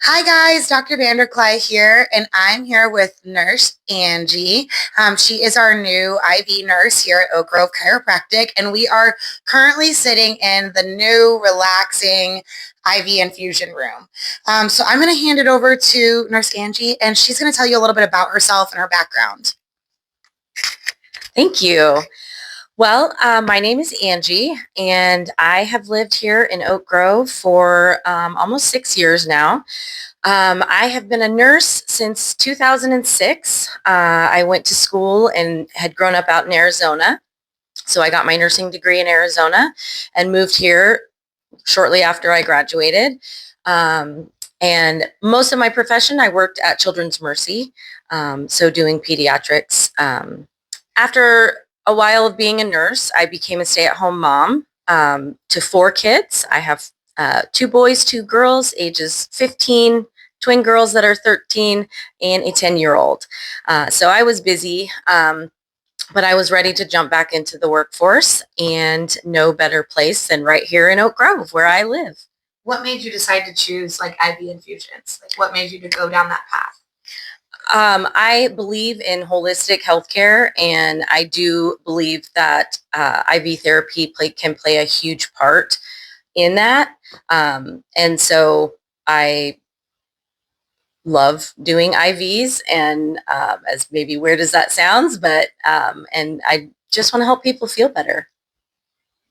Hi guys, Dr. Vanderkly here, and I'm here with Nurse Angie. She is our new IV nurse here at Oak Grove Chiropractic, and we are currently sitting in the new relaxing IV infusion room. So I'm going to hand it over to Nurse Angie, and she's going to tell you a little bit about herself and her background. Thank you. Well, my name is Angie, and I have lived here in Oak Grove for almost 6 years now. I have been a nurse since 2006. I went to school and had grown up out in Arizona. So I got my nursing degree in Arizona and moved here shortly after I graduated. And most of my profession, I worked at Children's Mercy, so doing pediatrics. After a while of being a nurse, I became a stay-at-home mom to 4 kids. I have 2 boys, 2 girls, ages 15, twin girls that are 13, and a 10-year-old. So I was busy, but I was ready to jump back into the workforce, and no better place than right here in Oak Grove, where I live. What made you decide to choose IV infusions? What made you to go down that path? I believe in holistic healthcare, and I do believe that IV therapy can play a huge part in that. And so I love doing IVs, and as maybe weird as that sounds, but and I just want to help people feel better.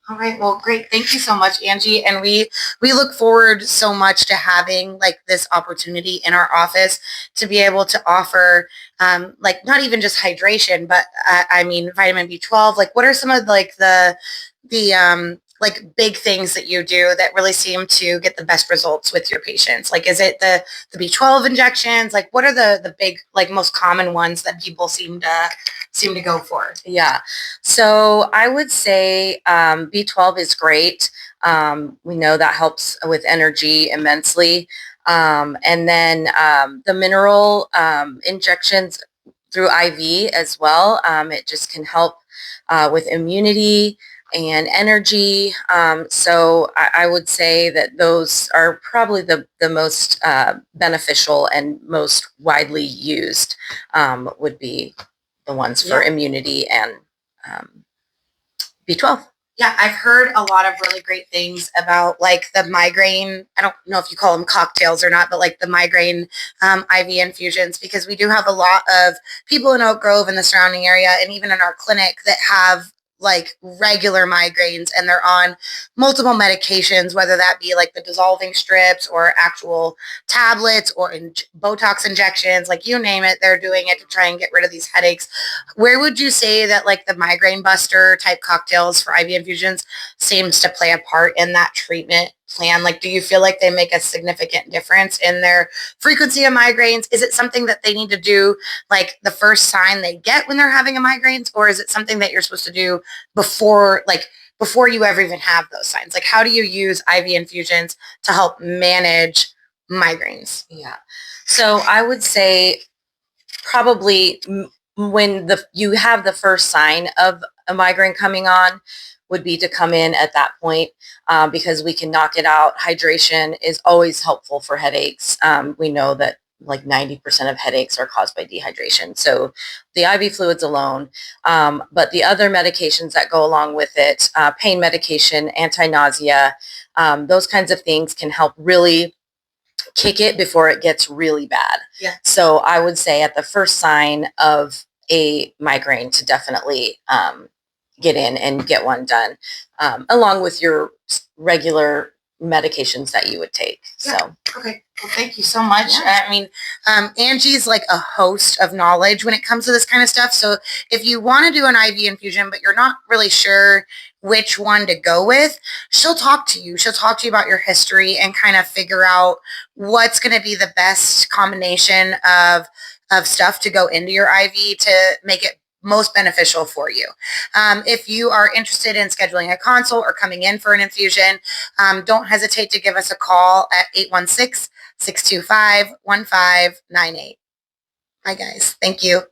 All right. Well, great. Thank you so much, Angie. And we look forward so much to having this opportunity in our office to be able to offer not even just hydration, but I mean vitamin B12. What are some of the big things that you do that really seem to get the best results with your patients? Is it the B12 injections? What are the big most common ones that people seem to go for? Yeah. So I would say B12 is great. We know that helps with energy immensely. And then the mineral injections through IV as well. It just can help with immunity and energy. So I would say that those are probably the most beneficial and most widely used would be the ones for immunity and B12. Yeah, I've heard a lot of really great things about the migraine. I don't know if you call them cocktails or not, but the migraine IV infusions, because we do have a lot of people in Oak Grove and the surrounding area, and even in our clinic, that have regular migraines, and they're on multiple medications, whether that be the dissolving strips or actual tablets or Botox injections, you name it, they're doing it to try and get rid of these headaches. Where would you say that the migraine buster type cocktails for IV infusions seems to play a part in that treatment plan? Do you feel like they make a significant difference in their frequency of migraines? Is it something that they need to do the first sign they get when they're having a migraines, or is it something that you're supposed to do before you ever even have those signs? How do you use IV infusions to help manage migraines? Yeah. So I would say probably when you have the first sign of a migraine coming on would be to come in at that point, because we can knock it out. Hydration is always helpful for headaches. We know that 90% of headaches are caused by dehydration. So the IV fluids alone, but the other medications that go along with it, pain medication, anti-nausea, those kinds of things can help really kick it before it gets really bad. Yeah. So I would say at the first sign of a migraine to definitely get in and get one done, along with your regular medications that you would take. Yeah. So okay. Well, thank you so much. Yeah. I mean, Angie's a host of knowledge when it comes to this kind of stuff. So if you want to do an IV infusion, but you're not really sure which one to go with, she'll talk to you. She'll talk to you about your history and kind of figure out what's going to be the best combination of stuff to go into your IV to make it most beneficial for you. If you are interested in scheduling a consult or coming in for an infusion, don't hesitate to give us a call at 816-625-1598. Hi guys. Thank you.